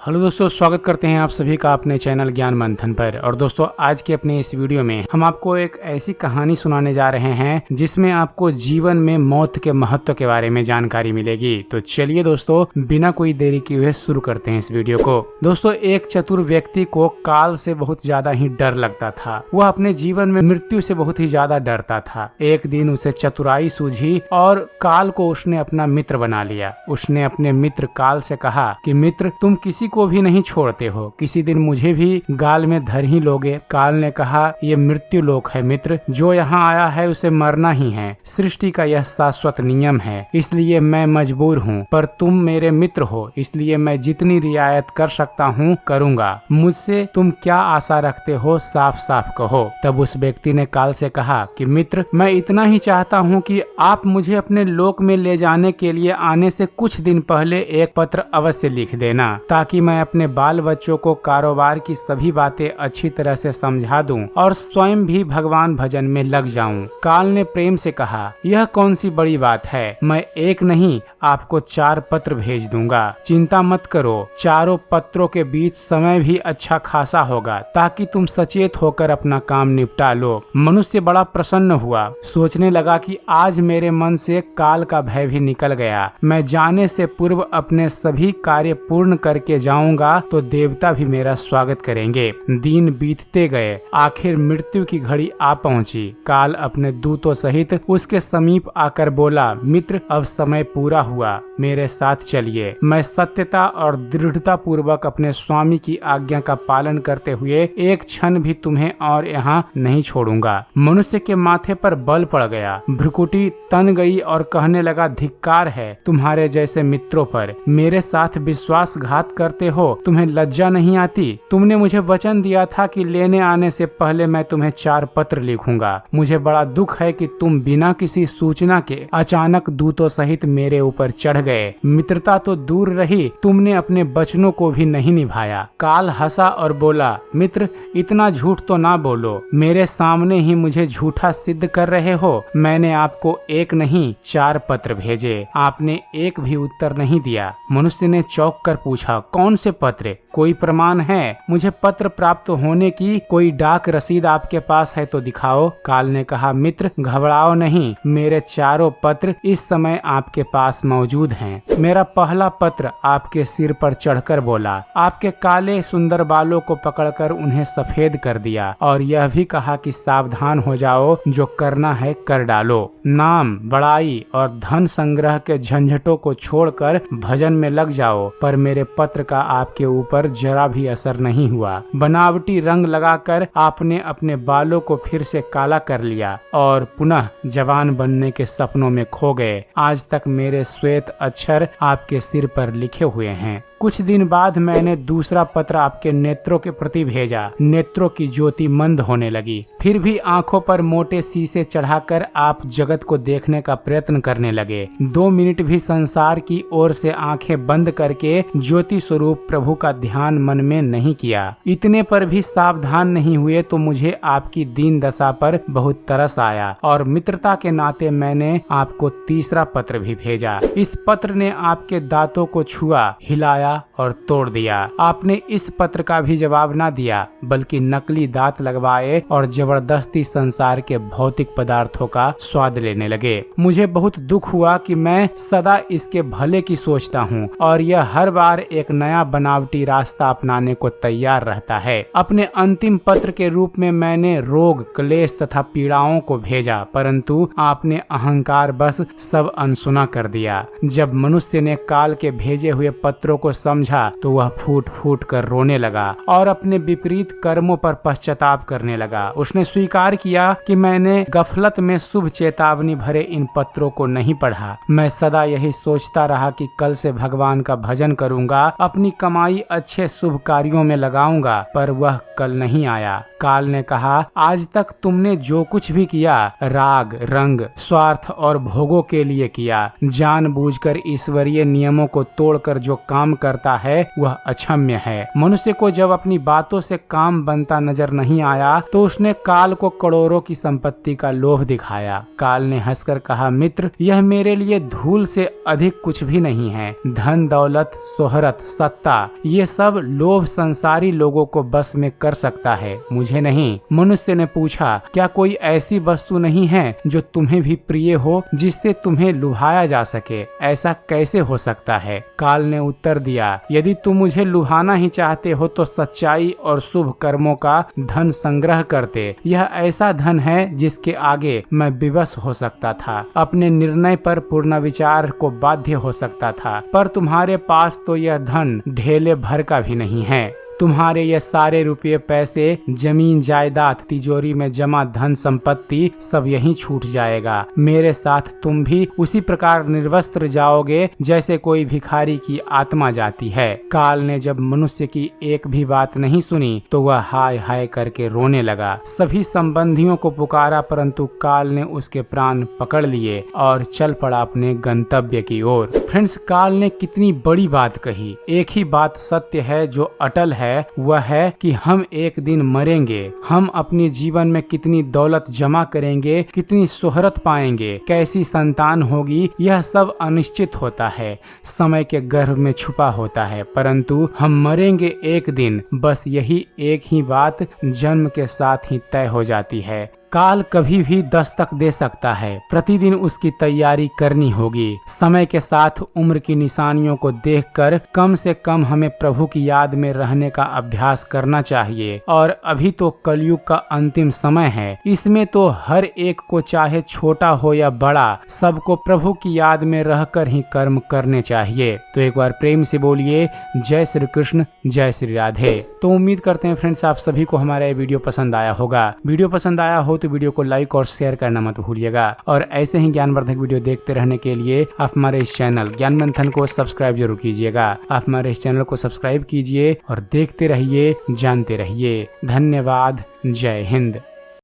Hello दोस्तों, स्वागत करते हैं आप सभी का अपने चैनल ज्ञान मंथन पर। और दोस्तों, आज के अपने इस वीडियो में हम आपको एक ऐसी कहानी सुनाने जा रहे हैं जिसमें आपको जीवन में मौत के महत्व के बारे में जानकारी मिलेगी। तो चलिए दोस्तों, बिना कोई देरी किए हुए शुरू करते हैं इस वीडियो को। दोस्तों, एक चतुर व्यक्ति को काल से बहुत ज्यादा ही डर लगता था। वह अपने जीवन में मृत्यु से बहुत ही ज्यादा डरता था। एक दिन उसे चतुराई सूझी और काल को उसने अपना मित्र बना लिया। उसने अपने मित्र काल से कहा कि मित्र, तुम किसी को भी नहीं छोड़ते हो, किसी दिन मुझे भी गाल में धर ही लोगे। काल ने कहा, ये मृत्यु लोक है मित्र, जो यहाँ आया है उसे मरना ही है। सृष्टि का यह शाश्वत नियम है, इसलिए मैं मजबूर हूँ, पर तुम मेरे मित्र हो, इसलिए मैं जितनी रियायत कर सकता हूँ करूँगा। मुझसे तुम क्या आशा रखते हो, साफ साफ कहो। तब उस व्यक्ति ने काल से कहा कि मित्र, मैं इतना ही चाहता हूँ कि आप मुझे अपने लोक में ले जाने के लिए आने से कुछ दिन पहले एक पत्र अवश्य लिख देना, ताकि मैं अपने बाल बच्चों को कारोबार की सभी बातें अच्छी तरह से समझा दूं और स्वयं भी भगवान भजन में लग जाऊं। काल ने प्रेम से कहा, यह कौन सी बड़ी बात है, मैं एक नहीं आपको 4 पत्र भेज दूंगा। चिंता मत करो, चारों पत्रों के बीच समय भी अच्छा खासा होगा, ताकि तुम सचेत होकर अपना काम निपटा लो। मनुष्य बड़ा प्रसन्न हुआ, सोचने लगा कि आज मेरे मन से काल का भय भी निकल गया। मैं जाने से पूर्व अपने सभी कार्य पूर्ण करके जाऊंगा तो देवता भी मेरा स्वागत करेंगे। दिन बीतते गए, आखिर मृत्यु की घड़ी आ पहुंची। काल अपने दूतों सहित उसके समीप आकर बोला, मित्र, अब समय पूरा हुआ, मेरे साथ चलिए। मैं सत्यता और दृढ़ता पूर्वक अपने स्वामी की आज्ञा का पालन करते हुए एक क्षण भी तुम्हें और यहाँ नहीं छोड़ूंगा। मनुष्य के माथे पर बल पड़ गया, भ्रुकुटी तन गई और कहने लगा, धिक्कार है तुम्हारे जैसे मित्रों पर। मेरे साथ विश्वासघात करते हो, तुम्हें लज्जा नहीं आती? तुमने मुझे वचन दिया था कि लेने आने से पहले मैं तुम्हें 4 पत्र लिखूंगा। मुझे बड़ा दुख है कि तुम बिना किसी सूचना के अचानक दूतों सहित मेरे ऊपर चढ़ गए। मित्रता तो दूर रही, तुमने अपने वचनों को भी नहीं निभाया। काल हंसा और बोला, मित्र, इतना झूठ तो ना बोलो, मेरे सामने ही मुझे झूठा सिद्ध कर रहे हो। मैंने आपको एक नहीं 4 पत्र भेजे, आपने एक भी उत्तर नहीं दिया। मनुष्य ने चौंक कर पूछा, कौन से पत्र? कोई प्रमाण है? मुझे पत्र प्राप्त होने की कोई डाक रसीद आपके पास है तो दिखाओ। काल ने कहा, मित्र, घबराओ नहीं, मेरे 4 पत्र इस समय आपके पास मौजूद हैं। मेरा पहला पत्र आपके सिर पर चढ़कर बोला, आपके काले सुंदर बालों को पकड़कर उन्हें सफेद कर दिया और यह भी कहा कि सावधान हो जाओ, जो करना है कर डालो। नाम, बड़ाई और धन संग्रह के झंझटों को छोड़कर भजन में लग जाओ। पर मेरे पत्र का आपके ऊपर जरा भी असर नहीं हुआ। बनावटी रंग लगाकर आपने अपने बालों को फिर से काला कर लिया और पुनः जवान बनने के सपनों में खो गए। आज तक मेरे श्वेत अक्षर आपके सिर पर लिखे हुए हैं। कुछ दिन बाद मैंने दूसरा पत्र आपके नेत्रों के प्रति भेजा। नेत्रों की ज्योति मंद होने लगी। फिर भी आंखों पर मोटे शीशे चढ़ाकर आप जगत को देखने का प्रयत्न करने लगे। 2 मिनट भी संसार की ओर से आंखें बंद करके ज्योति स्वरूप प्रभु का ध्यान मन में नहीं किया। इतने पर भी सावधान नहीं हुए तो मुझे आपकी दीन दशा पर बहुत तरस आया और मित्रता के नाते मैंने आपको तीसरा पत्र भी भेजा। इस पत्र ने आपके दांतों को छुआ, हिलाया और तोड़ दिया। आपने इस पत्र का भी जवाब ना दिया, बल्कि नकली दांत लगवाए और जबरदस्ती संसार के भौतिक पदार्थों का स्वाद लेने लगे। मुझे बहुत दुख हुआ कि मैं सदा इसके भले की सोचता हूँ और यह हर बार एक नया बनावटी रास्ता अपनाने को तैयार रहता है। अपने अंतिम पत्र के रूप में मैंने रोग, क्लेश तथा पीड़ाओं को भेजा, परंतु आपने अहंकार बस सब अनसुना कर दिया। जब मनुष्य ने काल के भेजे हुए पत्रों को समझा तो वह फूट फूट कर रोने लगा और अपने विपरीत कर्मों पर पश्चाताप करने लगा। उसने स्वीकार किया कि मैंने गफलत में शुभ चेतावनी भरे इन पत्रों को नहीं पढ़ा। मैं सदा यही सोचता रहा कि कल से भगवान का भजन करूंगा, अपनी कमाई अच्छे शुभ कार्यों में लगाऊंगा, पर वह कल नहीं आया। काल ने कहा, आज तक तुमने जो कुछ भी किया राग, रंग, स्वार्थ और भोगों के लिए किया। जानबूझकर ईश्वरीय नियमों को तोड़कर जो काम कर करता है वह अक्षम्य है। मनुष्य को जब अपनी बातों से काम बनता नजर नहीं आया तो उसने काल को करोड़ों की संपत्ति का लोभ दिखाया। काल ने हंसकर कहा, मित्र, यह मेरे लिए धूल से अधिक कुछ भी नहीं है। धन, दौलत, शोहरत, सत्ता, ये सब लोभ संसारी लोगों को बस में कर सकता है, मुझे नहीं। मनुष्य ने पूछा, क्या कोई ऐसी वस्तु नहीं है जो तुम्हें भी प्रिय हो, जिससे तुम्हें लुभाया जा सके? ऐसा कैसे हो सकता है? काल ने उत्तर दिया, यदि तुम मुझे लुभाना ही चाहते हो तो सच्चाई और शुभ कर्मों का धन संग्रह करते। यह ऐसा धन है जिसके आगे मैं विवश हो सकता था, अपने निर्णय पर पूर्ण विचार को बाध्य हो सकता था, पर तुम्हारे पास तो यह धन ढेले भर का भी नहीं है। तुम्हारे ये सारे रुपये, पैसे, जमीन जायदाद, तिजोरी में जमा धन संपत्ति सब यहीं छूट जाएगा। मेरे साथ तुम भी उसी प्रकार निर्वस्त्र जाओगे जैसे कोई भिखारी की आत्मा जाती है। काल ने जब मनुष्य की एक भी बात नहीं सुनी तो वह हाय हाय करके रोने लगा। सभी संबंधियों को पुकारा, परंतु काल ने उसके प्राण पकड़ लिए और चल पड़ा अपने गंतव्य की ओर। फ्रेंड्स, काल ने कितनी बड़ी बात कही। एक ही बात सत्य है जो अटल है, वह है कि हम एक दिन मरेंगे। हम अपने जीवन में कितनी दौलत जमा करेंगे, कितनी शोहरत पाएंगे, कैसी संतान होगी, यह सब अनिश्चित होता है, समय के गर्भ में छुपा होता है, परंतु हम मरेंगे एक दिन। बस यही एक ही बात जन्म के साथ ही तय हो जाती है। काल कभी भी दस्तक दे सकता है, प्रतिदिन उसकी तैयारी करनी होगी। समय के साथ उम्र की निशानियों को देखकर कम से कम हमें प्रभु की याद में रहने का अभ्यास करना चाहिए। और अभी तो कलयुग का अंतिम समय है, इसमें तो हर एक को, चाहे छोटा हो या बड़ा, सबको प्रभु की याद में रहकर ही कर्म करने चाहिए। तो एक बार प्रेम से बोलिए, जय श्री कृष्ण, जय श्री राधे। तो उम्मीद करते हैं फ्रेंड्स आप सभी को हमारा ये वीडियो पसंद आया होगा। वीडियो पसंद आया हो तो वीडियो को लाइक और शेयर करना मत भूलिएगा। और ऐसे ही ज्ञानवर्धक वीडियो देखते रहने के लिए आप हमारे इस चैनल ज्ञान मंथन को सब्सक्राइब जरूर कीजिएगा। आप हमारे इस चैनल को सब्सक्राइब कीजिए और देखते रहिए, जानते रहिए। धन्यवाद। जय हिंद।